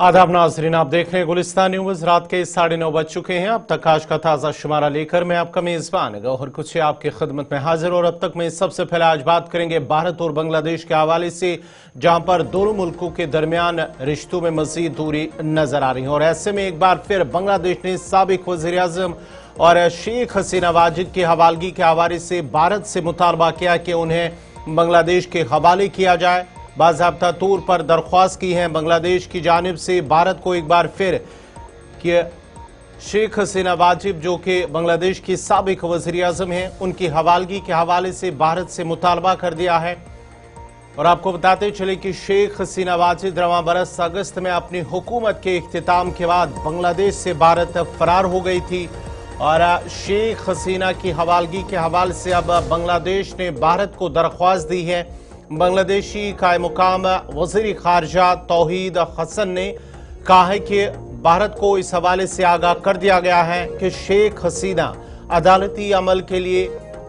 आदाब नाजरीन, आप देख रहे हैं गुलिस्तान न्यूज। रात के 9:30 बज चुके हैं। अब तक आज का ताज़ा शुमारा लेकर मैं आपका मेज़बान गौहर कुछ आपकी खिदमत में हाजिर। और अब तक में सबसे पहले आज बात करेंगे भारत और बांग्लादेश के हवाले से, जहां पर दोनों मुल्कों के दरमियान रिश्तों में मजीद दूरी नजर आ रही है। और ऐसे में एक बार फिर बांग्लादेश ने साबिक वज़ीर आज़म और शेख हसीना वाजिद की हवालगी के हवाले से भारत से मुतालबा किया कि उन्हें बांग्लादेश के हवाले किया जाए। बाज़ाब्ता तौर पर दरख्वास्त की है बांग्लादेश की जानिब से भारत को एक बार फिर कि शेख हसीना वाजिद जो कि बांग्लादेश की साबिक वज़ीर आज़म हैं, उनकी हवालगी के हवाले से भारत से मुतालबा कर दिया है। और आपको बताते चले कि शेख हसीना वाजिद रवां बरस अगस्त में अपनी हुकूमत के इख्तिताम के बाद बांग्लादेश से भारत फरार हो गई थी। और शेख हसीना की हवालगी के हवाले से अब बांग्लादेश ने भारत को दरख्वास्त दी है। बांग्लादेशी कायम मुकाम वज़ीर ख़ारजा तौहीद हसन ने कहा है कि भारत को इस हवाले से आगाह कर दिया गया है कि शेख हसीना अदालती अमल के लिए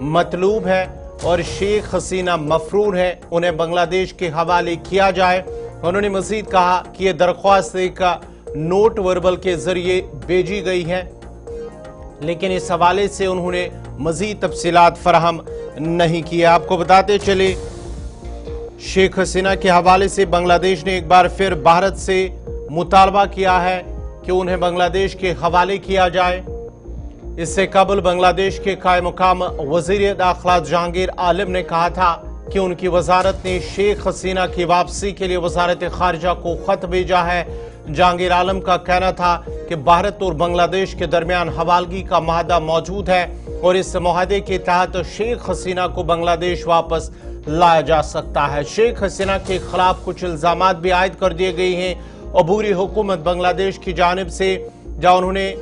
मतलूब है और शेख हसीना मफरूर है, उन्हें बांग्लादेश के हवाले किया जाए। उन्होंने मजीद कहा कि यह दरख्वास्त एक नोट वर्बल के जरिए भेजी गई है, लेकिन इस हवाले से उन्होंने मजीद तफसीलात फराहम नहीं किया। आपको बताते चले शेख हसीना के हवाले से बांग्लादेश ने एक बार फिर भारत से मुतालबा किया है कि उन्हें बांग्लादेश के हवाले किया जाए। इससे कबल बांग्लादेश के कायम मुकाम वज़ीर दाखिला जहांगीर आलम ने कहा था कि उनकी वजारत ने शेख हसीना की वापसी के लिए वजारत खारजा को खत भेजा है। जहांगीर आलम का कहना था कि भारत और बांग्लादेश के दरमियान हवालगी का माहदा मौजूद है और इस मुआहदे के तहत शेख हसीना को बांग्लादेश वापस लाया जा सकता है। शेख हसीना के खिलाफ कुछ इल्जामात भी आयद कर दिए गए हैं अबूरी हुकूमत बांग्लादेश की जानिब से, जहां उन्होंने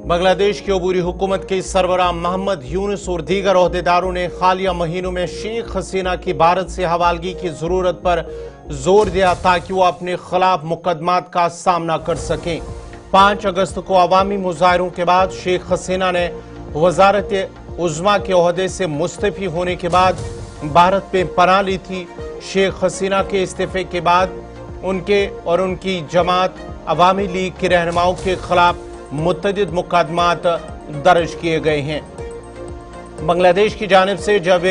बांग्लादेश की अबूरी हुकूमत के सरबराह मोहम्मद यूनुस और दीगर ओहदेदारों ने हालिया महीनों में शेख हसीना की भारत से हवालगी की जरूरत पर जोर दिया ताकि वो अपने खिलाफ मुकदमात का सामना कर सकें। 5 अगस्त को अवामी मुजाहरों के बाद शेख हसीना ने वजारत उज़्मा के ओहदे से मुस्तफ़ी होने के बाद भारत में पनाह ली थी। शेख हसीना के इस्तीफे के बाद उनके और उनकी जमात अवामी लीग के रहनुमाओं के खिलाफ मुतअद्दिद मुकदमात दर्ज किए गए हैं। बांग्लादेश की जानिब से जब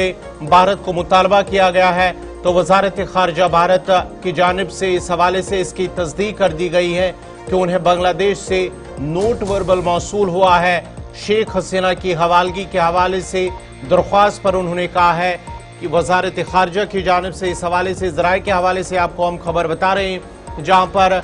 भारत को मुतालबा किया गया है तो वजारत खारजा भारत की जानिब से इस हवाले से इसकी तस्दीक कर दी गई है कि उन्हें बांग्लादेश से नोट वर्बल मौसूल हुआ है। शेख हसीना की हवालगी के हवाले से दरख्वास्त पर उन्होंने कहा है कि वजारत खारजा की जानिब से इस हवाले से ज़राए के हवाले से आपको हम खबर बता रहे हैं, जहां पर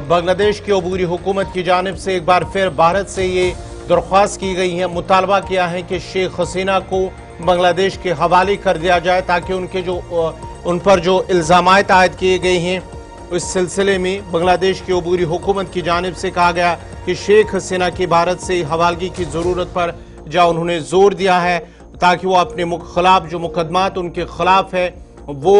बांग्लादेश की अबूरी हुकूमत की जानिब से एक बार फिर भारत से ये दरख्वास्त की गई है, मुतालबा किया है कि शेख हसीना को बांग्लादेश के हवाले कर दिया जाए ताकि उन पर जो इल्ज़ामात आयद किए गए हैं उस सिलसिले में बांग्लादेश की अबूरी हुकूमत की जानिब से कहा गया कि शेख हसीना की भारत से हवालगी की ज़रूरत पर जहाँ उन्होंने जोर दिया है ताकि वो अपने खिलाफ जो मुकदमात उनके खिलाफ है वो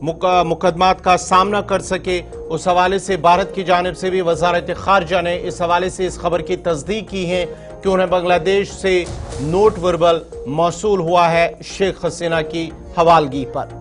मुकदमात का सामना कर सके। उस हवाले से भारत की जानिब से भी वजारत खारजा ने इस हवाले से इस खबर की तस्दीक की है कि उन्हें बांग्लादेश से नोट वर्बल मौसूल हुआ है शेख हसीना की हवालगी पर।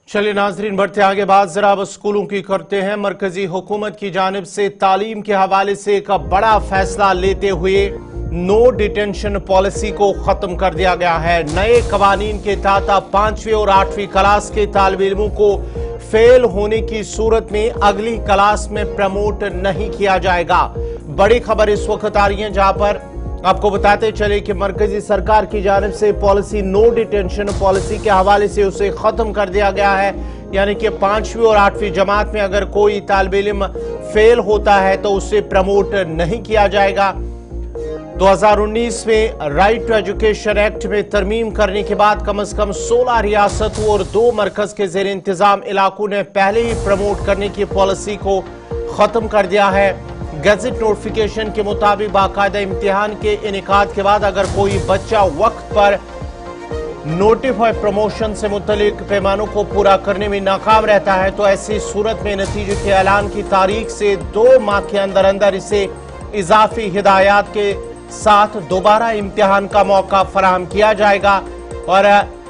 चलिए नाजरीन, बढ़ते आगे बात जरा अब स्कूलों की करते हैं। मरकजी हुकूमत की जानिब से तालीम के हवाले से एक बड़ा फैसला लेते हुए नो डिटेंशन पॉलिसी को खत्म कर दिया गया है। नए कवानीन के तहत 5वीं और 8वीं क्लास के तालिब इल्मों को फेल होने की सूरत में अगली क्लास में प्रमोट नहीं किया जाएगा। बड़ी खबर इस वक्त आ रही है, जहां पर आपको बताते चले कि मरकजी सरकार की जानिब से पॉलिसी नो डिटेंशन पॉलिसी के हवाले से उसे खत्म कर दिया गया है। यानी कि 5वीं और 8वीं जमात में अगर कोई तालिब इल्म फेल होता है तो उसे प्रमोट नहीं किया जाएगा। 2019 में राइट टू एजुकेशन एक्ट में तरमीम करने के बाद कम से कम 16 रियासतों और 2 मरकज के जेर इंतजाम इलाकों ने पहले ही प्रमोट करने की पॉलिसी को खत्म कर दिया है। गैजेट नोटिफिकेशन के मुताबिक बाकायदा इम्तिहान के इनेकाद के बाद अगर कोई बच्चा वक्त पर नोटिफाई प्रमोशन से मुतल्लिक पैमानों को पूरा करने में नाकाम रहता है तो ऐसी सूरत में नतीजे के ऐलान की तारीख से 2 माह के अंदर अंदर इसे इजाफी हिदायत के साथ दोबारा इम्तिहान का मौका फराहम किया जाएगा और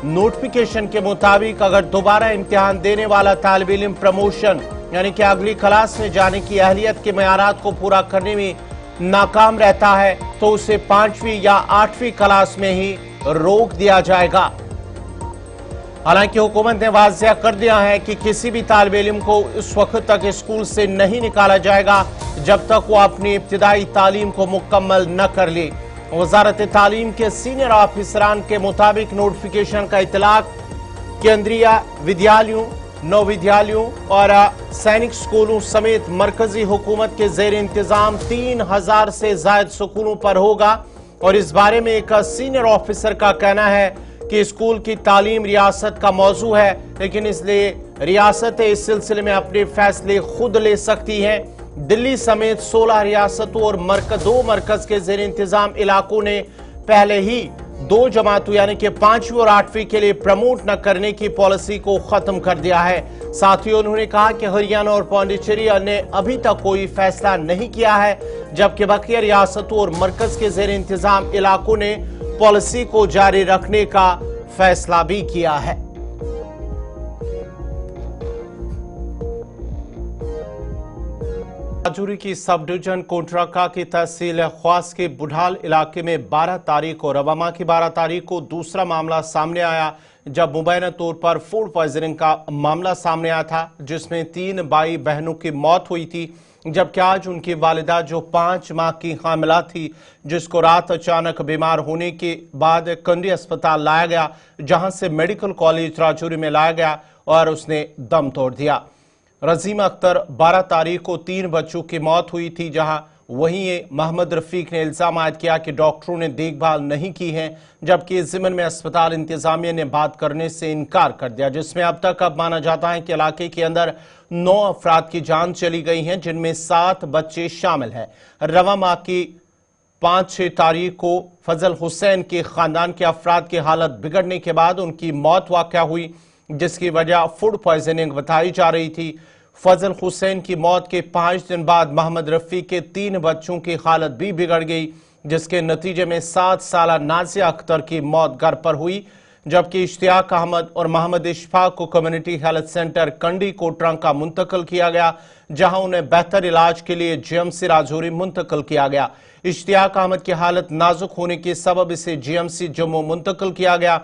नोटिफिकेशन के मुताबिक अगर दोबारा इम्तिहान देने वाला तालिब इल्म प्रमोशन यानी कि अगली क्लास में जाने की अहलियत के मयारात को पूरा करने में नाकाम रहता है तो उसे 5वीं या 8वीं क्लास में ही रोक दिया जाएगा। हालांकि हुकूमत ने वाज़ेह कर दिया है कि किसी भी तालिब इल्म को उस वक्त तक स्कूल से नहीं निकाला जाएगा जब तक वो अपनी इब्तिदाई तालीम को मुकम्मल न कर ले। वजारत तालीम के सीनियर ऑफिसरान के मुताबिक नोटिफिकेशन का इतलाक केंद्रीय विद्यालयों, नवविद्यालयों और सैनिक स्कूलों समेत मरकजी हुकूमत के जेर इंतजाम 3000 से ज्यादा स्कूलों पर होगा और इस बारे में एक सीनियर ऑफिसर का कहना है कि स्कूल की तालीम रियासत का मौजू है, लेकिन इसलिए रियासत इस सिलसिले में अपने फैसले खुद ले सकती है। दिल्ली समेत 16 रियासतों और 2 मरकज के जेर इंतजाम इलाकों ने पहले ही 2 जमातों यानी कि 5वीं और 8वीं के लिए प्रमोट न करने की पॉलिसी को खत्म कर दिया है। साथ ही उन्होंने कहा कि हरियाणा और पांडिचेरी ने अभी तक कोई फैसला नहीं किया है, जबकि बाकी रियासतों और मरकज के जेर इंतजाम इलाकों ने पॉलिसी को जारी रखने का फैसला भी किया है। राजौरी की सब डिवीजन कोटरका की तहसील ख्वास के बुढ़ाल इलाके में 12 तारीख और रवामा की 12 तारीख को दूसरा मामला सामने आया, जब मुबैना तौर पर फूड पॉइजनिंग का मामला सामने आया था, जिसमें 3 भाई बहनों की मौत हुई थी, जबकि आज उनकी वालिदा जो 5 माह की हामिला थी, जिसको रात अचानक बीमार होने के बाद कंडी अस्पताल लाया गया, जहां से मेडिकल कॉलेज राजौरी में लाया गया और उसने दम तोड़ दिया। रजीमा अख्तर 12 तारीख को 3 बच्चों की मौत हुई थी, जहां वहीं मोहम्मद रफीक ने इल्जाम आयद किया कि डॉक्टरों ने देखभाल नहीं की है, जबकि इस ज़िम्न में अस्पताल इंतजामिया ने बात करने से इनकार कर दिया, जिसमें अब तक माना जाता है कि इलाके के अंदर 9 अफराद की जान चली गई हैं, जिनमें 7 बच्चे शामिल हैं। रवा माह की 5-6 तारीख को फजल हुसैन के खानदान के अफराद की हालत बिगड़ने के बाद उनकी मौत वाक़या हुई, जिसकी वजह फूड पॉइजनिंग बताई जा रही थी। फजल हुसैन की मौत के 5 दिन बाद मोहम्मद रफीक के 3 बच्चों की हालत भी बिगड़ गई, जिसके नतीजे में 7 साला नाजिया अख्तर की मौत घर पर हुई, जबकि इश्तियाक अहमद और मोहम्मद इशफाक को कम्युनिटी हेल्थ सेंटर कंडी कोटरका मुंतकिल किया गया, जहां उन्हें बेहतर इलाज के लिए जीएमसी राजौरी मुंतकिल किया गया। इश्तियाक अहमद की हालत नाजुक होने के सबब इसे जीएमसी जम्मू मुंतकिल किया गया,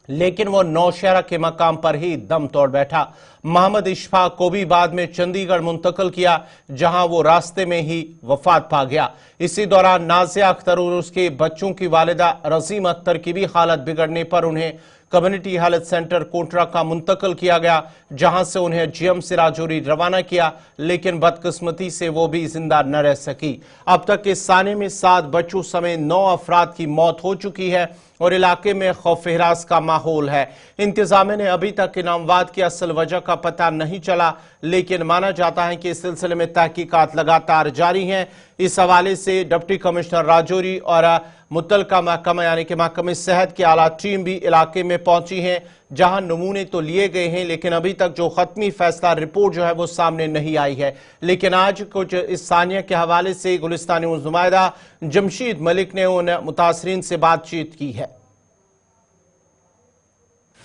लेकिन वो नौशहरा के मकाम पर ही दम तोड़ बैठा। मोहम्मद इशफाक को भी बाद में चंडीगढ़ मुंतकिल किया, जहां वो रास्ते में ही वफात पा गया। इसी दौरान नाजिया अख्तर और उसके बच्चों की वालिदा रजीम अख्तर की भी हालत बिगड़ने पर उन्हें कम्युनिटी हेल्थ सेंटर कोटरका मुंतकिल किया गया, जहां से उन्हें जीएमसी राजौरी रवाना किया, लेकिन बदकिस्मती से वो भी जिंदा न रह सकी। अब तक इस साने में 7 बच्चों समेत 9 अफराद की मौत हो चुकी है और इलाके में खौफ हिरास का माहौल है। इंतजामिया ने अभी तक इन अमवात की असल वजह का पता नहीं चला, लेकिन माना जाता है कि इस सिलसिले में तहकीकात लगातार जारी हैं। इस हवाले से डिप्टी कमिश्नर राजौरी और मुतलका महकमा यानी कि महकमे सेहत की आला टीम भी इलाके में पहुंची है, जहां नमूने तो लिए गए हैं, लेकिन अभी तक जो खत्मी फैसला रिपोर्ट जो है वो सामने नहीं आई है। लेकिन आज कुछ इस सानिया के हवाले से गुलिस्तानी नुमाइंदा जमशीद मलिक ने उन मुतासरीन से बातचीत की है।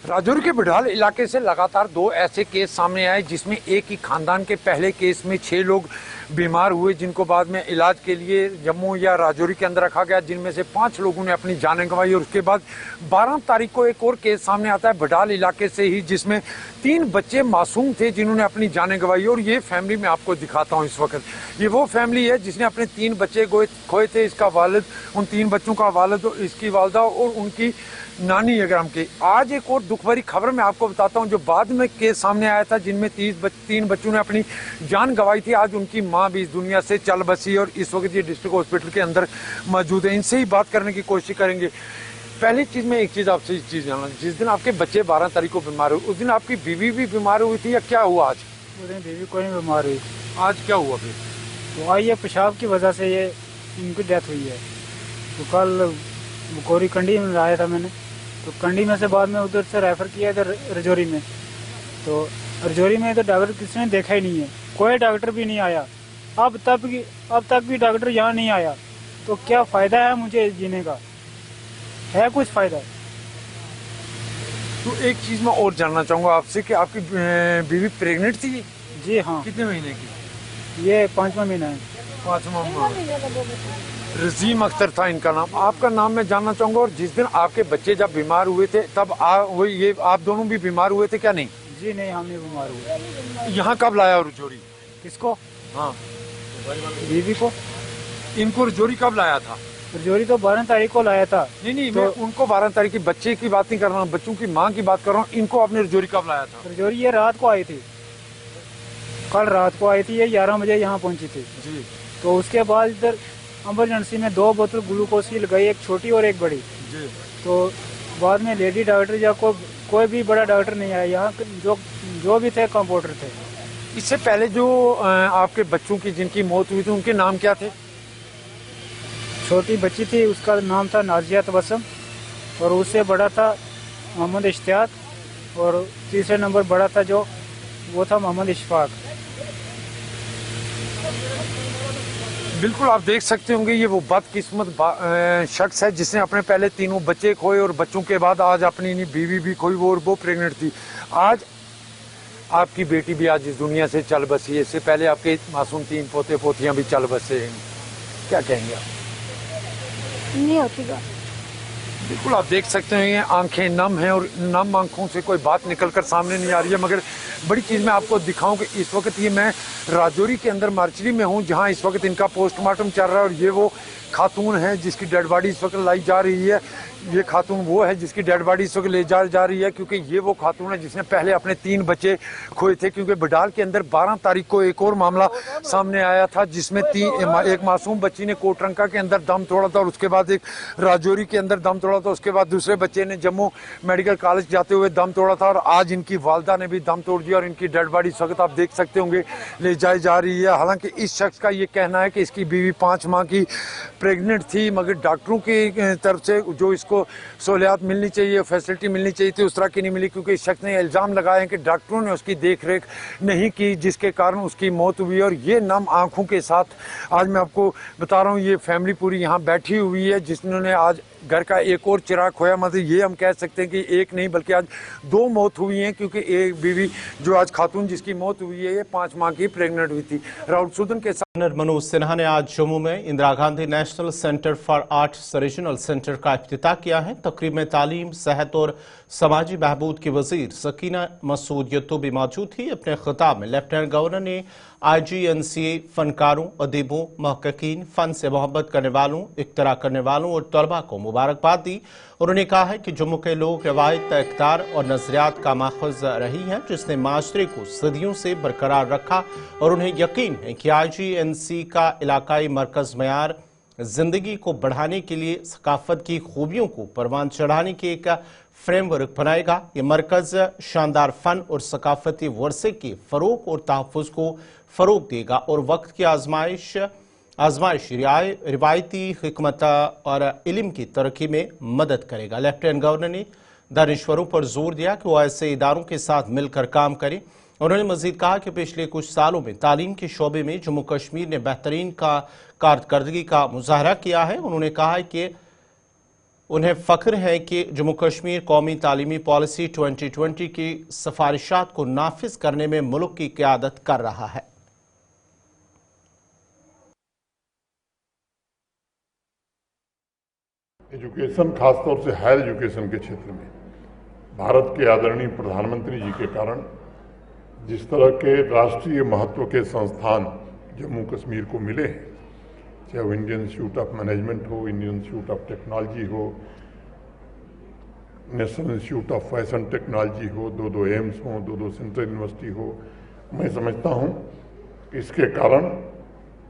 राजौरी के बुढ़ाल इलाके से लगातार 2 ऐसे केस सामने आए, जिसमें एक ही खानदान के पहले केस में 6 लोग बीमार हुए, जिनको बाद में इलाज के लिए जम्मू या राजौरी के अंदर रखा गया, जिनमें से 5 लोगों ने अपनी जानें गंवाई। और उसके बाद 12 तारीख को एक और केस सामने आता है बुढ़ाल इलाके से ही, जिसमें 3 बच्चे मासूम थे जिन्होंने अपनी जानें गंवाई। और ये फैमिली मैं आपको दिखाता हूँ इस वक्त। ये वो फैमिली है जिसने अपने 3 बच्चे खोए थे। इसका वालिद, उन 3 बच्चों का वालिद, इसकी वालदा और उनकी नानी अगर हम के। आज एक और दुख भरी खबर मैं आपको बताता हूं, जो बाद में केस सामने आया था, जिनमें 3 बच्चों ने अपनी जान गंवाई थी। आज उनकी मां भी इस दुनिया से चल बसी और इस वक्त ये डिस्ट्रिक्ट हॉस्पिटल के अंदर मौजूद है। इनसे ही बात करने की कोशिश करेंगे। पहली चीज मैं एक चीज आपसे इस चीज जानना, जिस दिन आपके बच्चे 12 तारीख को बीमार हुए, उस दिन आपकी बीवी भी बीमार हुई थी या क्या हुआ? आज उस दिन बीवी कोई नहीं बीमार हुई। आज क्या हुआ फिर? तो आई है पेशाब की वजह से ये इनकी डेथ हुई है। तो कल कोरी कंडी में लाया था मैंने, तो कंडी में से बाद में उधर से रेफर किया इधर रजौरी में। तो रजौरी में तो डॉक्टर किसी ने देखा ही नहीं है, कोई डॉक्टर भी नहीं आया। अब तक भी डॉक्टर यहाँ नहीं आया, तो क्या फायदा है मुझे जीने का? है कुछ फायदा? तो एक चीज मैं और जानना चाहूंगा आपसे कि आपकी बीवी प्रेग्नेंट थी? जी हाँ, कितने महीने की? ये 5वां महीना है। 5वां महीना। रजीम अख्तर था इनका नाम। आपका नाम मैं जानना चाहूंगा। और जिस दिन आपके बच्चे जब बीमार हुए थे तब ये आप दोनों भी बीमार हुए थे क्या? नहीं जी नहीं, हम नहीं बीमार हुए। यहाँ कब लाया रजौरी? किसको? हाँ, बीवी को। इनको रजौरी कब लाया था? रजौरी तो 12 तारीख को लाया था। नहीं तो मैं उनको 12 तारीख की बच्चे की बात नहीं कर रहा हूँ, बच्चों की माँ की बात कर रहा हूँ। इनको आपने रजौरी कब लाया था? रजौरी ये रात को आई थी, कल रात को आई थी, ये 11 बजे यहाँ पहुंची थी। जी तो उसके बाद इधर एमरजेंसी में 2 बोतल ग्लूकोज की लगाई, एक छोटी और एक बड़ी। जी। तो बाद में लेडी डॉक्टर या कोई भी बड़ा डॉक्टर नहीं आया यहाँ, जो भी थे कंपाउंडर थे। इससे पहले जो आपके बच्चों की जिनकी मौत हुई थी उनके नाम क्या थे? छोटी बच्ची थी, उसका नाम था नाजिया तबस्सुम, और उससे बड़ा था मोहम्मद इश्तियाक, और तीसरे नंबर बड़ा था जो वो था मोहम्मद इशफाक। बिल्कुल आप देख सकते होंगे ये वो बदकिस्मत शख्स है जिसने अपने पहले तीनों बच्चे खोए और बच्चों के बाद आज अपनी बीवी भी खोई, वो प्रेग्नेंट थी। आज आपकी बेटी भी आज इस दुनिया से चल बसी है। इससे पहले आपके मासूम 3 पोते पोतियां भी चल बसे हैं। क्या कहेंगे आप? नहीं होती बात। बिल्कुल आप देख सकते हैं ये आंखें नम हैं और नम आंखों से कोई बात निकलकर सामने नहीं आ रही है। मगर बड़ी चीज़ मैं आपको दिखाऊं कि इस वक्त ये मैं राजौरी के अंदर मार्चरी में हूं जहां इस वक्त इनका पोस्टमार्टम चल रहा है। और ये वो खातून है जिसकी डेड बॉडी इस वक्त लाई जा रही है। ये खातून वो है जिसकी डेड बॉडी इस वक्त ले जा रही है, क्योंकि ये वो खातून है जिसने पहले अपने 3 बच्चे खोए थे। क्योंकि बडाल के अंदर 12 तारीख को एक और मामला सामने आया था जिसमें एक मासूम बच्ची ने कोटरंका के अंदर दम तोड़ा था और उसके बाद एक राजौरी के अंदर दम तोड़ा था। उसके बाद दूसरे बच्चे ने जम्मू मेडिकल कॉलेज जाते हुए दम तोड़ा था और आज इनकी वालदा ने भी दम तोड़ दिया और इनकी डेड बॉडी इस वक्त आप देख सकते होंगे ले जाई जा रही है। हालांकि इस शख्स का ये कहना है कि इसकी बीवी 5 माह की प्रेग्नेंट थी, मगर डॉक्टरों की तरफ से जो इसको सहूलियात मिलनी चाहिए, फैसिलिटी मिलनी चाहिए थी, उस तरह की नहीं मिली। क्योंकि इस शख्स ने इल्ज़ाम लगाए हैं कि डॉक्टरों ने उसकी देख रेख नहीं की जिसके कारण उसकी मौत हुई। और ये नम आंखों के साथ आज मैं आपको बता रहा हूँ ये फैमिली पूरी यहाँ बैठी हुई है जिन्होंने आज घर का एक और चिराग खोया। मतलब ये हम कह सकते हैं कि एक नहीं बल्कि आज 2 मौत हुई हैं, क्योंकि एक बीवी जो आज खातून जिसकी मौत हुई है ये 5 माह की प्रेग्नेंट हुई थी। राहुल सुदन के साथ मनोज सिन्हा ने आज जम्मू में Indira Gandhi national centre for arts regional centre का इफ्तिताह किया है। तकरीब में तालीम, सेहत और समाजी बहबूद की वजीर सकीना मसूद यत्तो भी मौजूद थी। अपने खिताब में लेफ्टिनेंट गवर्नर ने IGNCA फनकारों, अदीबों, महक्कीन, फन से मोहब्बत करने वालों, इख्तरा करने वालों और तलबा को मुबारकबाद दी। उन्होंने कहा है कि जम्मू के लोग रवायत, इक़्तिदार और नजरियात का माखज़ रही हैं जिसने माशरे को सदियों से बरकरार रखा और उन्हें यकीन है कि IGNC का इलाकाई मरकज़ मयार जिंदगी को बढ़ाने के लिए सकाफत की खूबियों को परवान चढ़ाने के एक फ्रेमवर्क बनाएगा। ये मरकज़ शानदार फ़न और सकाफती वर्से के फ़रोग़ और तहफ़्फ़ुज़ को फ़रोग़ देगा और वक्त की आजमाइश रिवायती हिकमत और इल्म की तरक्की में मदद करेगा। लेफ्टिनेंट गवर्नर ने दानिश्वरों पर जोर दिया कि वो ऐसे इदारों के साथ मिलकर काम करें। उन्होंने मजीद कहा कि पिछले कुछ सालों में तालीम के शोबे में जम्मू कश्मीर ने बेहतरीन कारकर्दगी का मुजाहरा किया है। उन्होंने कहा है कि उन्हें फ़ख्र है कि जम्मू कश्मीर कौमी तालीमी पॉलिसी 2020 की सिफारिशात को नाफिज करने में मुल्क की क़यादत कर रहा है। एजुकेशन, खासतौर से हायर एजुकेशन के क्षेत्र में भारत के आदरणीय प्रधानमंत्री जी के कारण जिस तरह के राष्ट्रीय महत्व के संस्थान जम्मू कश्मीर को मिले हैं, चाहे वो इंडियन इंस्टीट्यूट ऑफ मैनेजमेंट हो, इंडियन इंस्टीट्यूट ऑफ टेक्नोलॉजी हो, national institute of fashion technology हो, 2 एम्स हो, 2 सेंट्रल यूनिवर्सिटी हो, मैं समझता हूँ कि इसके कारण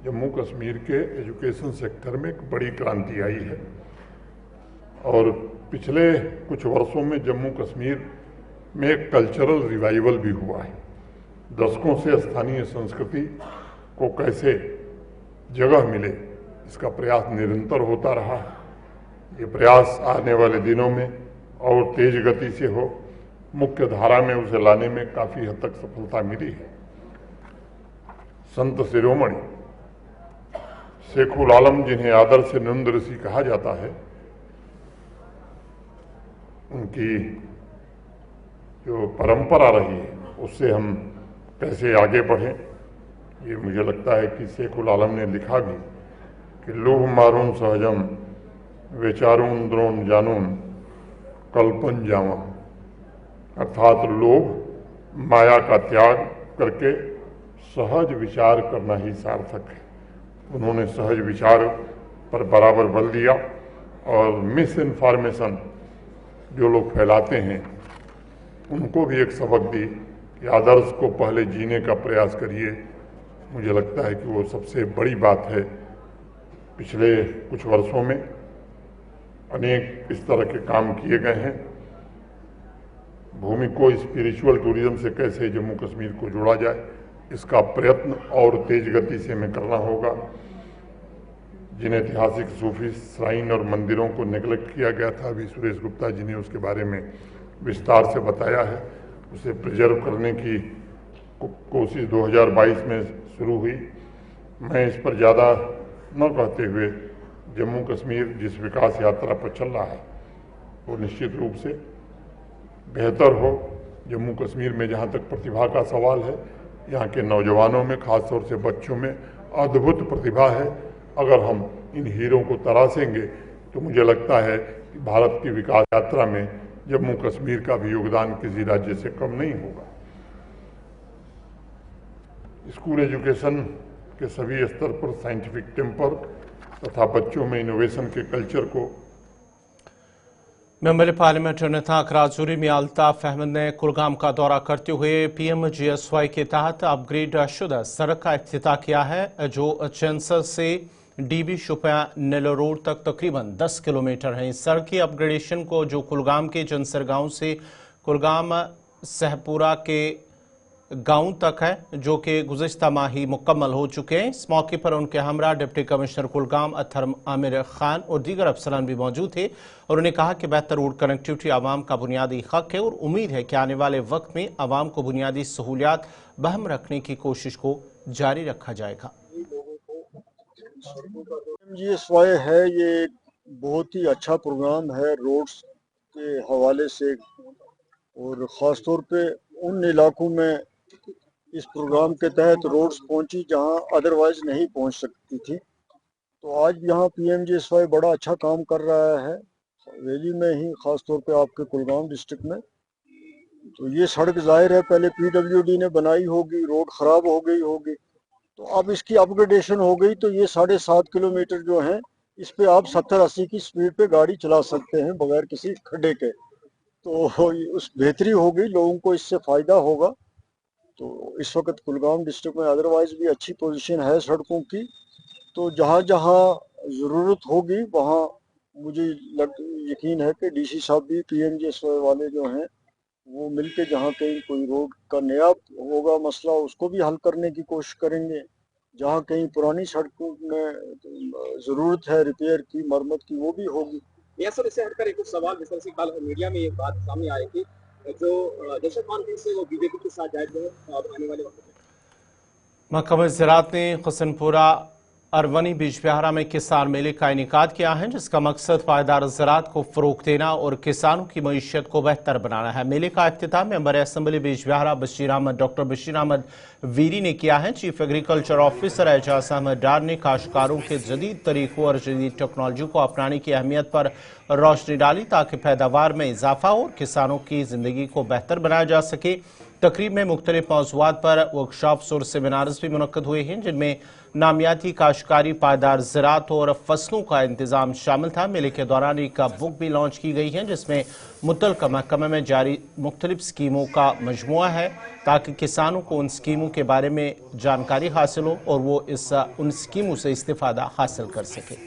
जम्मू कश्मीर के एजुकेशन सेक्टर में एक बड़ी क्रांति आई है। और पिछले कुछ वर्षों में जम्मू कश्मीर में एक कल्चरल रिवाइवल भी हुआ है। दशकों से स्थानीय संस्कृति को कैसे जगह मिले, इसका प्रयास निरंतर होता रहा है। ये प्रयास आने वाले दिनों में और तेज गति से हो, मुख्य धारा में उसे लाने में काफ़ी हद तक सफलता मिली है। संत शिरोमणि शेखुल आलम, जिन्हें आदर्श नंद ऋषि कहा जाता है, उनकी जो परंपरा रही है उससे हम कैसे आगे बढ़ें, ये मुझे लगता है कि शेखुल आलम ने लिखा भी कि लोभ मारून सहजम विचारून द्रोण जानून कल्पन जावम, अर्थात लोभ माया का त्याग करके सहज विचार करना ही सार्थक है। उन्होंने सहज विचार पर बराबर बल दिया और मिस इन्फॉर्मेशन जो लोग फैलाते हैं उनको भी एक सबक दी कि आदर्श को पहले जीने का प्रयास करिए। मुझे लगता है कि वो सबसे बड़ी बात है। पिछले कुछ वर्षों में अनेक इस तरह के काम किए गए हैं। भूमि को स्पिरिचुअल टूरिज्म से कैसे जम्मू कश्मीर को जोड़ा जाए, इसका प्रयत्न और तेज गति से हमें करना होगा। जिन ऐतिहासिक सूफी श्राइन और मंदिरों को नेगलेक्ट किया गया था, अभी सुरेश गुप्ता जी ने उसके बारे में विस्तार से बताया है, उसे प्रिजर्व करने की कोशिश 2022 में शुरू हुई। मैं इस पर ज़्यादा न कहते हुए जम्मू कश्मीर जिस विकास यात्रा पर चल रहा है वो निश्चित रूप से बेहतर हो। जम्मू कश्मीर में जहाँ तक प्रतिभा का सवाल है, यहाँ के नौजवानों में, खासतौर से बच्चों में अद्भुत प्रतिभा है। अगर हम इन हीरों को तराशेंगे तो मुझे लगता है कि भारत की विकास यात्रा में जम्मू कश्मीर का भी योगदान किसी राज्य से कम नहीं होगा। स्कूल एजुकेशन के सभी स्तर पर साइंटिफिक टेम्पर तथा बच्चों में इनोवेशन के कल्चर को। मेंबर पार्लियामेंट नेता राजौरी में अल्ताफ अहमद ने कुलगाम का दौरा करते हुए PMGSY के तहत अपग्रेड शुदा सड़क का इफ्तिताह किया है, जो चैंसर से DB शुपिया नेलो रोड तक तकरीबन 10 किलोमीटर है। इस सड़क की अपग्रेडेशन को जो कुलगाम के चंसर गांव से कुलगाम सहपुरा के गांव तक है, जो कि गुज़िश्ता माह ही मुकम्मल हो चुके हैं। इस मौके पर उनके हमरा डिप्टी कमिश्नर कुलगाम अथर आमिर खान और दीगर अफसरान भी मौजूद थे और उन्हें कहा कि बेहतर रोड कनेक्टिविटी आवाम का बुनियादी हक है और उम्मीद है कि आने वाले वक्त में आवाम को बुनियादी सहूलियात बहम रखने की कोशिश को जारी रखा जाएगा। PMGSY है, ये बहुत ही अच्छा प्रोग्राम है रोड्स के हवाले से, और ख़ास तौर पे उन इलाकों में इस प्रोग्राम के तहत रोड्स पहुंची जहां अदरवाइज नहीं पहुंच सकती थी। तो आज यहाँ PMGSY बड़ा अच्छा काम कर रहा है वैली में ही, ख़ास तौर पे आपके कुलगाम डिस्ट्रिक्ट में। तो ये सड़क ज़ाहिर है पहले PWD ने बनाई होगी, रोड ख़राब हो गई होगी, तो अब इसकी अपग्रेडेशन हो गई तो ये 7.5 किलोमीटर जो है इस पे आप 70-80 की स्पीड पे गाड़ी चला सकते हैं बगैर किसी खड्डे के। तो उस बेहतरी हो गई, लोगों को इससे फ़ायदा होगा। तो इस वक्त कुलगाम डिस्ट्रिक्ट में अदरवाइज भी अच्छी पोजीशन है सड़कों की। तो जहाँ जहाँ ज़रूरत होगी वहाँ मुझे यकीन है कि DC साहब भी PMGSY वाले जो हैं वो मिलके जहाँ कहीं कोई रोड का नया होगा मसला उसको भी हल करने की कोशिश करेंगे। जहाँ कहीं पुरानी सड़कों में ज़रूरत है रिपेयर की, मरम्मत की, वो भी होगी। यह सर, इससे हटकर एक सवाल, जिस तरह से कल मीडिया में ये बात सामने आई कि जो नेशनल कॉन्फ्रेंस है वो BJP के साथ जाएगा आने वाले वक्त में। महकमा ज़राअत ने हुसनपुरा अरवनी बिजबिहारा में किसान मेले का इनेकाद किया है, जिसका मकसद पायदार ज़राअत को फ़रोग़ देना और किसानों की मईशत को बेहतर बनाना है। मेले का इफ्तिताह member assembly Bijbehara doctor Bashir Ahmad Veeri ने किया है। Chief agriculture officer Ejaz Ahmad Dar ने काश्तकारों के जदीद तरीक़ों और जदीद टेक्नोलॉजी को अपनाने की अहमियत पर रोशनी डाली ताकि पैदावार में इजाफा हो और किसानों की ज़िंदगी को बेहतर बनाया जा सके। तकरीब में मुख्तलिफ मौज़ूआत पर वर्कशॉप्स और सेमिनार्स भी मुनक्कद हुए हैं, जिनमें नामियाती काश्तकारी, पायदार ज़राअत और फसलों का इंतज़ाम शामिल था। मेले के दौरान एक बुक भी लॉन्च की गई है, जिसमें मुतल्लिक़ा महकमे में जारी मुख्तलिफ स्कीमों का मजमुआ है, ताकि किसानों को उन स्कीमों के बारे में जानकारी हासिल हो और वो उन स्कीमों से इस्तिफ़ादा हासिल कर सके।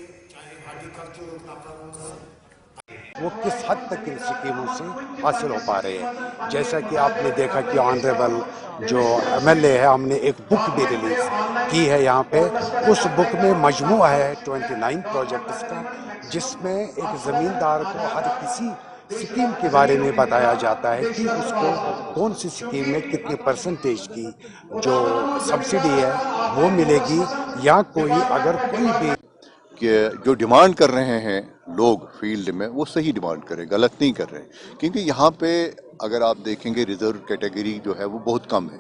वो किस हद तक इन स्कीमों से हासिल हो पा रहे हैं। जैसा कि आपने देखा कि ऑनरेबल जो MLA है, हमने एक बुक भी रिलीज की है यहाँ पे। उस बुक में मजमूआ है 29 प्रोजेक्ट्स का, जिसमें एक ज़मींदार को हर किसी स्कीम के बारे में बताया जाता है कि उसको कौन सी स्कीम में कितने परसेंटेज की जो सब्सिडी है वो मिलेगी, या कोई अगर कोई भी कि जो डिमांड कर रहे हैं लोग फील्ड में वो सही डिमांड करें, गलत नहीं कर रहे हैं। क्योंकि यहाँ पे अगर आप देखेंगे रिजर्व कैटेगरी जो है वो बहुत कम है,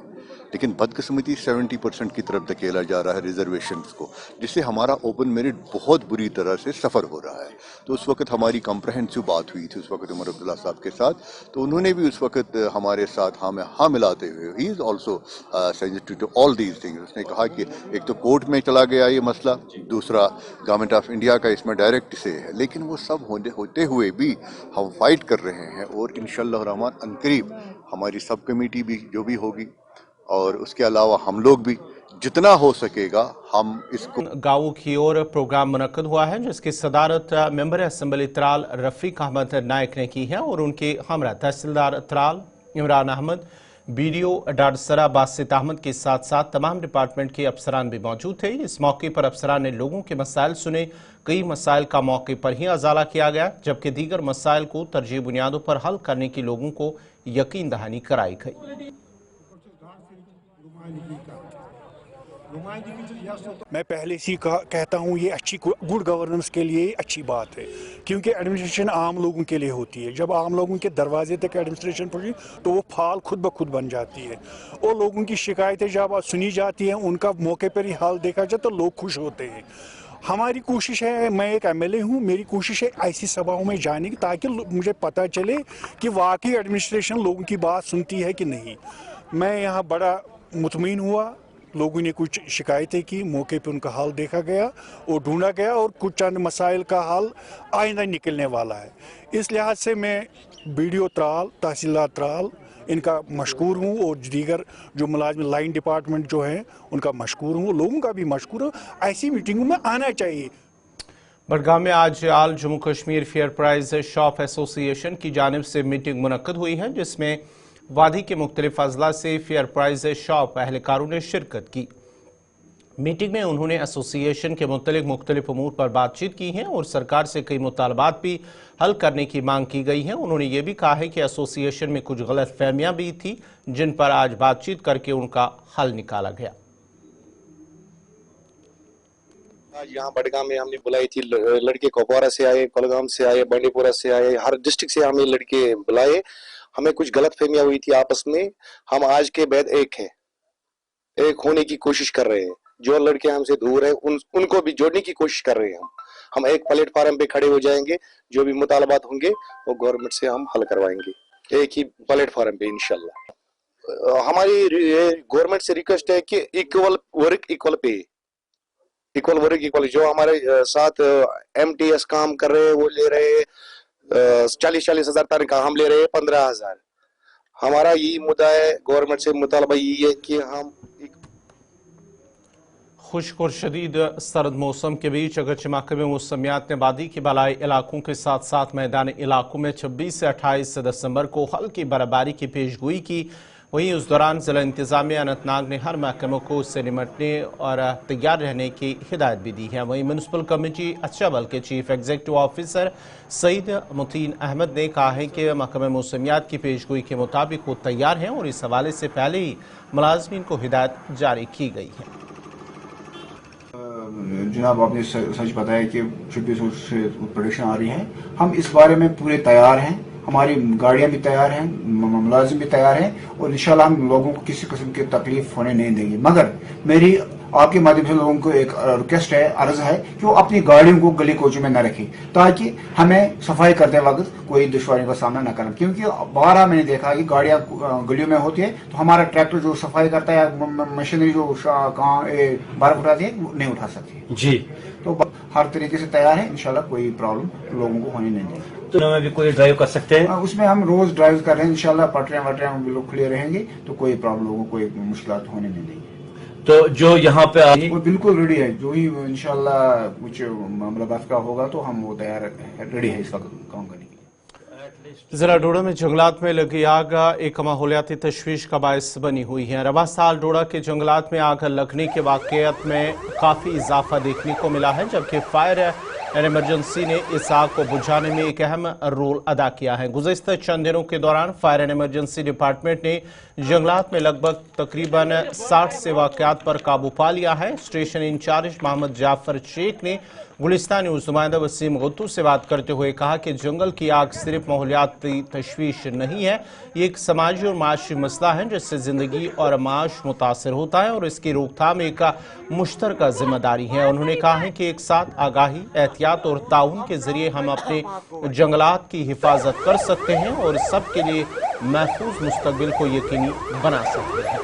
लेकिन बदकिस्मती 70% की तरफ धकेला जा रहा है रिजर्वेशंस को, जिससे हमारा ओपन मेरिट बहुत बुरी तरह से सफ़र हो रहा है। तो उस वक्त हमारी कम्प्रहेंसिव बात हुई थी उस वक्त उमर अब्दुल्ला साहब के साथ, तो उन्होंने भी उस वक्त हमारे साथ हाँ मिलाते हुए ही is also sensitive to all these things. उसने कहा कि एक तो कोर्ट में चला गया ये मसला, दूसरा गवर्नमेंट ऑफ इंडिया का इसमें डायरेक्ट से है, लेकिन वो सब होते हुए भी हम फाइट कर रहे हैं। और इंशाअल्लाह रहमान अनकरीब हमारी सब कमेटी भी जो भी होगी और उसके अलावा हम लोग भी जितना हो सकेगा हम इसको। गाँव की ओर प्रोग्राम मुनक्कद हुआ है जिसकी सदारत मेंबर असेंबली त्राल रफीक अहमद नायक ने की है और उनके हमरा तहसीलदार त्राल इमरान अहमद, BDO डाडसरा बासित अहमद के साथ साथ तमाम डिपार्टमेंट के अफसरान भी मौजूद थे। इस मौके पर अफसरान ने लोगों के मसाइल सुने। कई मसाइल का मौके पर ही अजाला किया गया, जबकि दीगर मसाइल को तरजीह बुनियादों पर हल करने की लोगों को यकीन दहानी कराई गई। मैं पहले से कहता हूँ ये अच्छी गुड गवर्नेंस के लिए अच्छी बात है, क्योंकि एडमिनिस्ट्रेशन आम लोगों के लिए होती है। जब आम लोगों के दरवाजे तक एडमिनिस्ट्रेशन पहुँची तो वो फाल खुद ब खुद बन जाती है, और लोगों की शिकायतें जब सुनी जाती हैं, उनका मौके पर ही हाल देखा जाए तो लोग खुश होते हैं। हमारी कोशिश है, मैं एक MLA हूँ, मेरी कोशिश है ऐसी सभाओं में जाने की ताकि मुझे पता चले कि वाकई एडमिनिस्ट्रेशन लोगों की बात सुनती है कि नहीं। मैं यहाँ बड़ा मुतमईन हुआ, लोगों ने कुछ शिकायतें की, मौके पे उनका हाल देखा गया और ढूंढा गया, और कुछ चंद मसाइल का हाल आइंदा निकलने वाला है। इस लिहाज से मैं BDO त्राल, तहसीलदार त्राल इनका मशकूर हूँ, और दीगर जो मुलाजिम लाइन डिपार्टमेंट जो है उनका मशकूर हूँ, लोगों का भी मशकूर हूँ। ऐसी मीटिंगों में आना चाहिए। बडगाम में आज all Jammu Kashmir fair price shop association की जानिब से मीटिंग मुनक्कद हुई है, जिसमें वादी के मुख्तलिफ अजला से फेयर प्राइज शॉप अहलकारों ने शिरकत की। मीटिंग में उन्होंने एसोसिएशन के मुख्तलिफ उमूर पर बातचीत की है और सरकार से कई मुतालबात भी हल करने की मांग की गई है। उन्होंने ये भी कहा है कि एसोसिएशन में कुछ गलत फहमियाँ भी थी, जिन पर आज बातचीत करके उनका हल निकाला गया। आज यहाँ बडगाम में हमने बुलाई थी लड़के, कुपवारा से आए, कुलगाम से आए, बांडीपुरा से आए, हर डिस्ट्रिक्ट से हमें लड़के बुलाए। हमें कुछ गलत फहमियां हुई थी आपस में, हम आज के बाद एक हैं, एक होने की कोशिश कर रहे हैं। जो लड़के हमसे दूर हैं उनको भी जोड़ने की कोशिश कर रहे हैं। हम एक प्लेटफार्म पे खड़े हो जाएंगे, जो भी मुतालबात होंगे वो गवर्नमेंट से हम हल करवाएंगे, एक ही प्लेटफार्म पे इंशाल्लाह। हमारी गवर्नमेंट से रिक्वेस्ट है कि equal work equal pay, equal work equal. जो हमारे साथ MTS काम कर रहे हैं वो ले रहे हैं 40-40 हज़ार तनख्वाह, हम ले रहे हैं 15,000। हमारा यही मुद्दा है, गवर्नमेंट से मुतालबा यही है कि हम खुश्क और शदीद सर्द मौसम के बीच अगरचे महकमे मौसमियात ने वादी के बलाई इलाकों के साथ साथ मैदानी इलाकों में 26 से 28 दिसंबर को हल्की बर्फबारी की पेशगोई की, वहीं उस दौरान जिला इंतजामिया अनंतनाग ने हर महकमों को उससे निमटने और तैयार रहने की हिदायत भी दी है। वहीं म्यूनसिपल कमेटी अच्छाबल के chief executive officer Syed Muteen Ahmad ने कहा है कि महकमे मौसमियात की पेशगोई के मुताबिक वो तैयार हैं और इस हवाले से पहले ही मुलाजमीन को हिदायत जारी की गई है। जनाब, आपने सच बताया कि 26 से प्रोडक्शन आ रही है। हम इस बारे में पूरे तैयार हैं, हमारी गाड़ियां भी तैयार हैं, मुलाजिम भी तैयार हैं, और इंशाल्लाह हम लोगों को किसी किस्म की तकलीफ होने नहीं देंगे। मगर मेरी आपके माध्यम से लोगों को एक रिक्वेस्ट है, अर्ज है कि वो अपनी गाड़ियों को गली कोचों में न रखें, ताकि हमें सफाई करते वक्त कोई दुश्वारियों का सामना न करना। क्योंकि बारह मैंने देखा कि गाड़ियां गलियों में होती है तो हमारा ट्रैक्टर जो सफाई करता है, मशीनरी जो बर्फ उठाती है वो नहीं उठा सकती जी। तो हर तरीके से तैयार है, इंशाल्लाह कोई प्रॉब्लम लोगों को होने नहीं देंगे। तो में भी कोई ड्राइव कर सकते हैं, उसमें हम रोज ड्राइव कर रहे हैं इंशाल्लाह। पटरियां वटरियां बिल्कुल खुले रहेंगे तो कोई प्रॉब्लम लोगों को कोई मुश्किल होने नहीं देंगे। तो जो यहाँ पे वो बिल्कुल रेडी है, जो ही इंशाल्लाह कुछ मामला बात का होगा तो हम वो तैयार रेडी है इसका काम करने के लिए। जिला डोडा में जंगलात में लगी आग एक माहौलियाती तशवीश का बायस बनी हुई है। रवा साल डोडा के जंगलात में आग लगने के वाकयात में काफी इजाफा देखने को मिला है, जबकि फायर एयर इमरजेंसी ने इस आग को बुझाने में एक अहम रोल अदा किया है। गुज़िश्ता चंद दिनों के दौरान फायर एंड इमरजेंसी डिपार्टमेंट ने जंगलात में लगभग तकरीबन 60 से वाक़यात पर काबू पा लिया है। स्टेशन इंचार्ज मोहम्मद जाफर शेख ने गुलिस्तान न्यूज़ नुमाइंदा वसीम गुत्तू से बात करते हुए कहा कि जंगल की आग सिर्फ माहौलियाती तशवीश नहीं है, ये एक समाजी और माशी मसला है जिससे ज़िंदगी और माश मुतासर होता है और इसकी रोकथाम एक मुश्तरका जिम्मेदारी है। उन्होंने कहा है कि एक साथ आगाही, एहतियात और ताउन के जरिए हम अपने जंगलात की हिफाजत कर सकते हैं और सबके लिए महफूज मुस्तकबिल को यकीनी बना सकते हैं।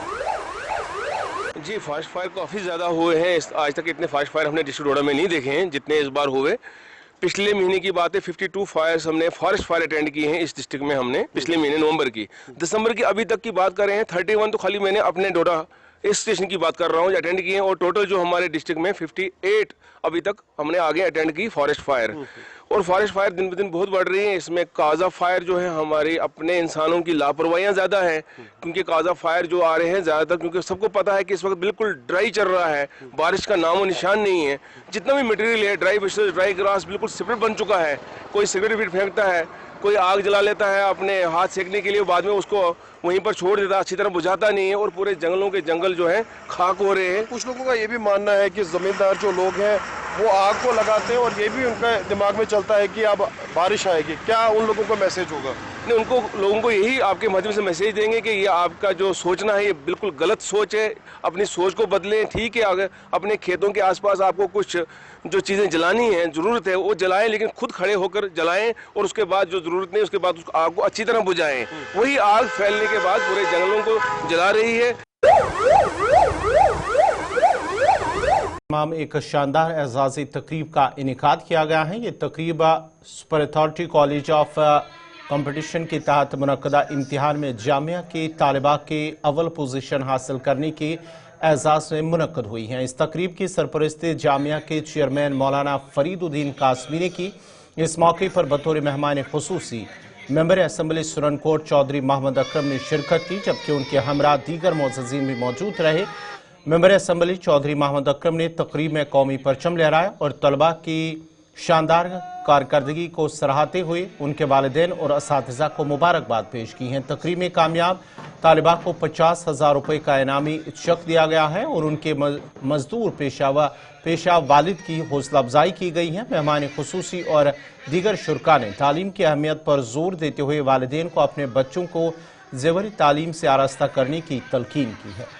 जी, फॉरेस्ट फायर काफ़ी ज़्यादा हुए हैं। आज तक इतने फॉरेस्ट फायर हमने डिस्ट्रिक्ट डोडा में नहीं देखे हैं जितने इस बार हुए। पिछले महीने की बात है, 52 फायर्स हमने फॉरेस्ट फायर अटेंड किए हैं इस डिस्ट्रिक्ट में हमने पिछले महीने नवंबर की। दिसंबर की अभी तक की बात कर रहे हैं 31 तो खाली मैंने अपने डोडा इस स्टेशन की बात कर रहा हूँ अटेंड किए हैं, और टोटल जो हमारे डिस्ट्रिक्ट में 58 अभी तक हमने आगे अटेंड की फॉरेस्ट फायर। और फॉरेस्ट फायर दिन ब दिन बहुत बढ़ रही है। इसमें काज़ा फायर जो है हमारे अपने इंसानों की लापरवाहियाँ ज़्यादा है, क्योंकि काज़ा फायर जो आ रहे हैं ज़्यादातर, क्योंकि सबको पता है कि इस वक्त बिल्कुल ड्राई चल रहा है, बारिश का नामो निशान नहीं है। जितना भी मटेरियल है, ड्राई बशर, ड्राई ग्रास बिल्कुल सिगरेट बन चुका है। कोई सिगरेट भी फेंकता है, कोई आग जला लेता है अपने हाथ सेकने के लिए, बाद में उसको वहीं पर छोड़ देता, अच्छी तरह बुझाता नहीं है, और पूरे जंगलों के जंगल जो है खाक हो रहे हैं। कुछ लोगों का ये भी मानना है कि ज़मींदार जो लोग हैं वो आग को लगाते हैं और ये भी उनका दिमाग में चलता है कि अब बारिश आएगी। क्या उन लोगों का मैसेज होगा? नहीं, उनको लोगों को यही आपके माध्यम से मैसेज देंगे कि ये आपका जो सोचना है ये बिल्कुल गलत सोच है, अपनी सोच को बदलें। ठीक है, अगर अपने खेतों के आसपास आपको कुछ जो चीज़ें जलानी है, ज़रूरत है, वो जलाएं, लेकिन खुद खड़े होकर जलाएं, और उसके बाद जो ज़रूरत नहीं उसके बाद उस आग को अच्छी तरह बुझाएं। वही आग फैलने के बाद पूरे जंगलों को जला रही है। तमाम एक शानदार एजाज़ी तकरीब का इनेकाद किया गया है। ये तकरीब super authority college of competition के तहत मुनक्कदा इम्तिहान में जामिया के तालिबा के अव्वल पोजीशन हासिल करने के एजाज़ में मुनक्कद हुई हैं। इस तकरीब की सरपरस्ती जामिया के चेयरमैन मौलाना फरीदुद्दीन कासमी ने की। इस मौके पर बतौर मेहमान खुसूसी मेंबर असम्बली सुरनकोट चौधरी मोहम्मद अकरम ने शिरकत की, जबकि उनके हमरा दीगर मोअज़्ज़िज़ीन भी मौजूद रहे। मेंबर असम्बली चौधरी मोहम्मद अकरम ने तकरीब में कौमी परचम लहराया और तलबा की शानदार कारकर्दगी को सराहते हुए उनके वालिदैन और असातिज़ा को मुबारकबाद पेश की हैं। तकरीब में कामयाब तालिबा को 50,000 रुपये का इनामी चेक दिया गया है और उनके मजदूर पेशा वालिद की हौसला अफजाई की गई है। मेहमान खुसूसी और दीगर शुरका ने तालीम की अहमियत पर जोर देते हुए वालिदैन को अपने बच्चों को ज़ेवरी तालीम से आरास्ता करने की तलकीन की है।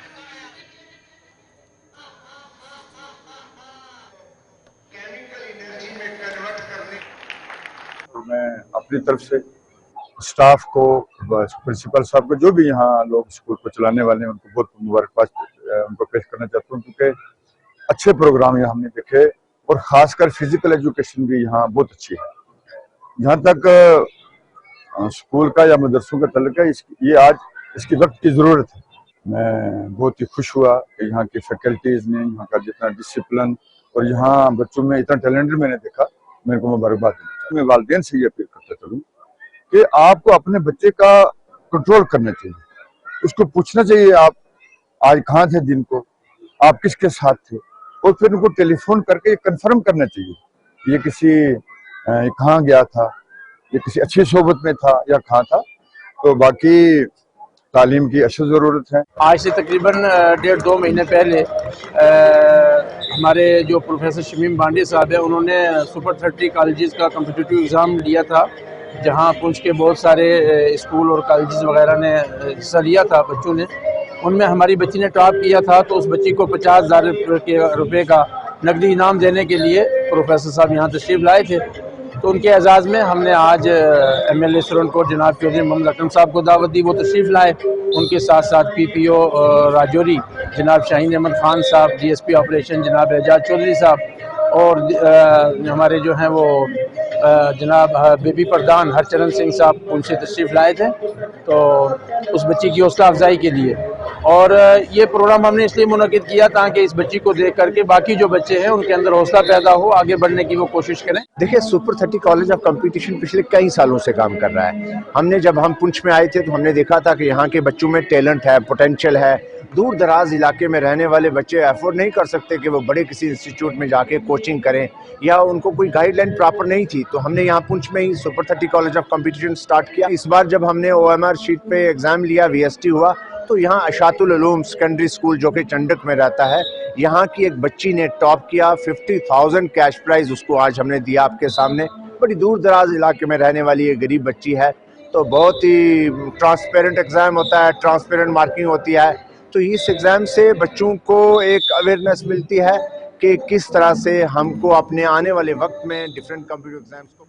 मैं अपनी तरफ से स्टाफ को, प्रिंसिपल साहब को, जो भी यहाँ लोग स्कूल को चलाने वाले हैं, उनको बहुत मुबारकबाद उनको पेश करना चाहता हूँ, क्योंकि अच्छे प्रोग्राम यहाँ हमने देखे और ख़ासकर फिजिकल एजुकेशन भी यहाँ बहुत अच्छी है। जहाँ तक स्कूल का या मदरसों का तल्लुक है, ये आज इसकी वक्त की ज़रूरत है। मैं बहुत ही खुश हुआ कि यहाँ की फैकल्टीज़ ने, यहाँ का जितना डिसिप्लिन और यहाँ बच्चों में इतना टैलेंट मैंने देखा, मेरे को मुबारकबाद। मैं वालिदैन से ये अपील करता चलूँ कि आपको अपने बच्चे का कंट्रोल करना चाहिए, उसको पूछना चाहिए आप आज कहाँ थे, दिन को आप किसके साथ थे, और फिर उनको टेलीफोन करके ये कंफर्म करना चाहिए ये किसी कहाँ गया था, ये किसी अच्छी सोबत में था या कहाँ था। तो बाकी तालीम की अशद ज़रूरत है। आज से तकरीबन 1.5-2 महीने पहले हमारे जो प्रोफेसर शमीम बांडी साहब हैं, उन्होंने सुपर 30 कॉलेजेस का कम्पिटिटिव एग्ज़ाम लिया था, जहां पुंछ के बहुत सारे स्कूल और कॉलेजेस वगैरह ने हिस्सा लिया था बच्चों ने। उनमें हमारी बच्ची ने टॉप किया था, तो उस बच्ची को 50,000 रुपये का नकदी इनाम देने के लिए प्रोफेसर साहब यहाँ तशरीफ़ लाए थे। तो उनके एजाज़ में हमने आज MLA सुरनकोट जनाब चौधरी मोहम्मद अकरम साहब को दावत दी, वो तशरीफ़ लाए। उनके साथ साथ PPO राजौरी जनाब शाहीन अहमद खान साहब, DSP ऑपरेशन जनाब एजाज चौधरी साहब, और हमारे जो हैं वो जनाब बेबी प्रधान हरचरण सिंह साहब उनसे तशरीफ़ लाए थे, तो उस बच्ची की हौसला अफजाई के लिए। और ये प्रोग्राम हमने इसलिए मुनक़िद किया ताकि इस बच्ची को देख करके बाकी जो बच्चे हैं उनके अंदर हौसला पैदा हो, आगे बढ़ने की वो कोशिश करें। देखिए, सुपर 30 कॉलेज ऑफ कंपटीशन पिछले कई सालों से काम कर रहा है। जब हम पुंछ में आए थे तो हमने देखा था कि यहाँ के बच्चों में टैलेंट है, पोटेंशियल है, दूर दराज इलाके में रहने वाले बच्चे अफोर्ड नहीं कर सकते कि वो बड़े किसी इंस्टीट्यूट में जाके कोचिंग करें, या उनको कोई गाइडलाइन प्रॉपर नहीं थी। तो हमने यहाँ पुंछ में ही super 30 college of competition start किया। इस बार जब हमने OMR शीट पे एग्ज़ाम लिया, VST हुआ, तो यहाँ अशातुल उलूम सेकेंडरी स्कूल जो कि चंडक में रहता है, यहाँ की एक बच्ची ने टॉप किया। 50,000 कैश प्राइज़ उसको आज हमने दिया आपके सामने। बड़ी दूर दराज इलाके में रहने वाली एक गरीब बच्ची है। तो बहुत ही ट्रांसपेरेंट एग्ज़ाम होता है, ट्रांसपेरेंट मार्किंग होती है। तो इस एग्ज़ाम से बच्चों को एक अवेयरनेस मिलती है कि किस तरह से हमको अपने आने वाले वक्त में डिफरेंट कंप्यूटर एग्जाम्स को।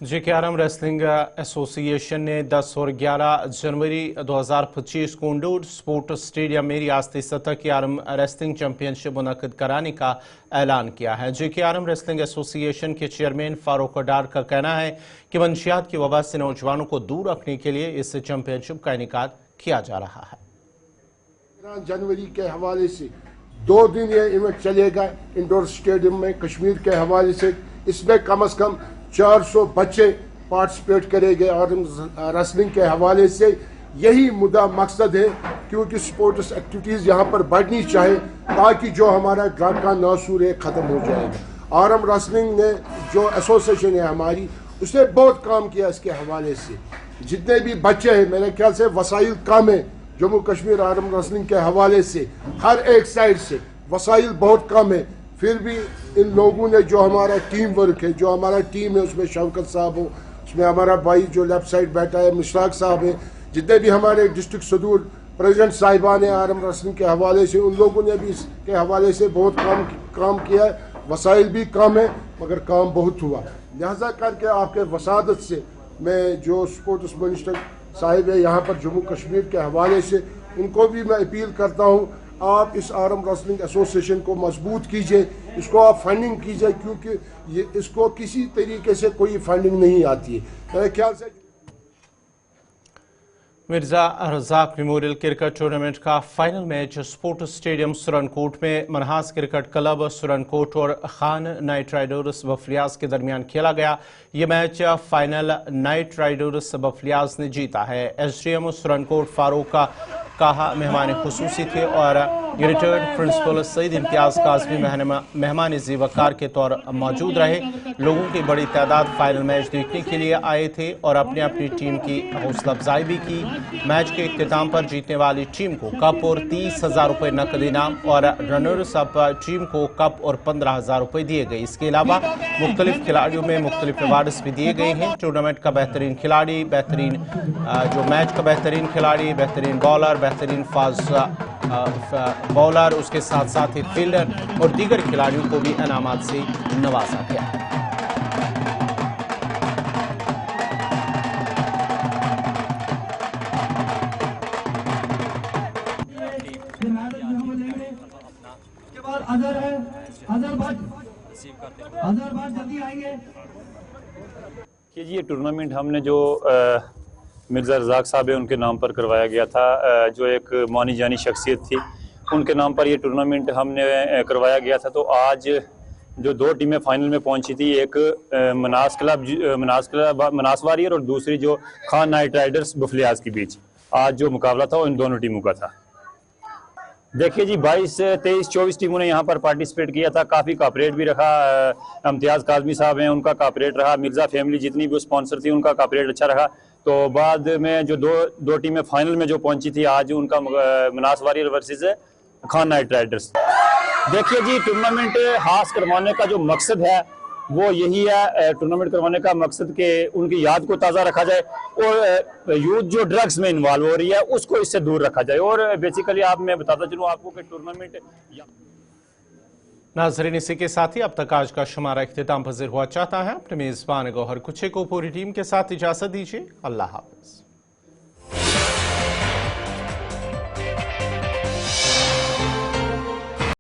JKRM रेसलिंग एसोसिएशन ने 10 और 11 जनवरी 2025 को इंडोर स्पोर्ट स्टेडियम में रियासती सतह की आरम रेसलिंग चैंपियनशिप मुनक्किद कराने का ऐलान किया है। JKRM रेसलिंग एसोसिएशन के चेयरमैन फारूक डार का कहना है कि मंशियात की वबा से नौजवानों को दूर रखने के लिए इस चैंपियनशिप का इनेकाद किया जा रहा है। जनवरी के हवाले से 2 दिन ये इवेंट चलेगा इंडोर स्टेडियम में कश्मीर के हवाले से। इसमें कम से कम 400 बच्चे पार्टिसिपेट करेंगे और रेसलिंग के हवाले से यही मुद्दा मकसद है, क्योंकि स्पोर्ट्स एक्टिविटीज़ यहाँ पर बढ़नी चाहिए ताकि जो हमारा ड्रग का नासूर है ख़त्म हो जाएगा। आरम रेसलिंग ने जो एसोसिएशन है हमारी, उसने बहुत काम किया इसके हवाले से। जितने भी बच्चे हैं, मेरे ख्याल से वसाइल कम है जम्मू कश्मीर आरम रेसलिंग के हवाले से, हर एक साइड से वसाइल बहुत कम है। फिर भी इन लोगों ने जो हमारा टीम वर्क है, जो हमारा टीम है, उसमें शौकत साहब हो, उसमें हमारा भाई जो लेफ्ट साइड बैठा है मुश्ताक साहब है, जितने भी हमारे डिस्ट्रिक्ट सदूर प्रेसिडेंट साहिबान है आरम रेसलिंग के हवाले से, उन लोगों ने भी इसके हवाले से बहुत काम किया है। वसाइल भी कम है मगर काम बहुत हुआ। लिहाजा करके आपके वसादत से मैं जो स्पोर्ट्स मिनिस्टर साहिब है यहाँ पर जम्मू कश्मीर के हवाले से, उनको भी मैं अपील करता हूँ, आप इस आरम रेसलिंग एसोसिएशन को मजबूत कीजिए, इसको आप फंडिंग कीजिए, क्योंकि ये इसको किसी तरीके से कोई फंडिंग नहीं आती है। मेरे ख्याल से Mirza Razaq memorial cricket tournament का final match sports stadium Surankote में मनहास क्रिकेट क्लब सुरनकोट और खान नाइट राइडर्स बफलियाज के दरमियान खेला गया। ये match final night Riders Bafliaz ने जीता है। SDM सुरनकोट फारूक काहा मेहमान खुसूसी थे और रिटायर्ड प्रिंसिपल सईद इम्तियाज काज़मी मेहमान ज़ीवकार के तौर मौजूद रहे। लोगों की बड़ी तादाद फाइनल मैच देखने के लिए आए थे और अपनी अपनी टीम की हौसला अफजाई भी की। मैच के इख्तिताम पर जीतने वाली टीम को कप और 30,000 रुपये नकद इनाम और रनर्स अप टीम को कप और 15,000 रुपये दिए गए। इसके अलावा मुख्तलिफ खिलाड़ियों में मुख्तलिफ अवार्ड्स भी दिए गए हैं। टूर्नामेंट का बेहतरीन खिलाड़ी, मैच का बेहतरीन खिलाड़ी, बेहतरीन बॉलर, बेहतरीन फास्ट बॉलर, उसके साथ साथ ही फील्डर और दीगर खिलाड़ियों को भी इनामात से नवाजा गया। ये टूर्नामेंट हमने जो मिर्ज़ा रज़ाक साहब है उनके नाम पर करवाया गया था, जो एक मानी जानी शख्सियत थी, उनके नाम पर ये टूर्नामेंट हमने करवाया गया था। तो आज जो 2 टीमें फाइनल में पहुंची थी, एक मनास वॉरियर और दूसरी जो खान नाइट राइडर्स बफलियाज के बीच आज जो मुकाबला था वो इन दोनों टीमों का था। देखिए जी, 22, 23, 24 टीमों ने यहाँ पर पार्टिसिपेट किया था। काफ़ी कॉपरेट भी रखा। इम्तियाज़ काज़मी साहब हैं, उनका कॉपरेट रहा। मिर्ज़ा फैमिली जितनी भी स्पॉन्सर थी उनका कॉपरेट अच्छा रहा। तो बाद में जो दो टीमें फाइनल में जो पहुंची थी आज, उनका Manas warrior versus Khan knight riders. देखिए जी, टूर्नामेंट हास करवाने का जो मकसद है वो यही है, टूर्नामेंट करवाने का मकसद कि उनकी याद को ताज़ा रखा जाए और यूथ जो ड्रग्स में इन्वॉल्व हो रही है उसको इससे दूर रखा जाए। और बेसिकली मैं बताता चलूँ आपको कि टूर्नामेंट नाज़रीन, इसी के साथ ही अब तक आज का शुमारा इख्तिताम पज़ीर हुआ चाहता है। अपने मेज़बान गौहर कुछे को पूरी टीम के साथ इजाज़त दीजिए। अल्लाह हाफ़िज़।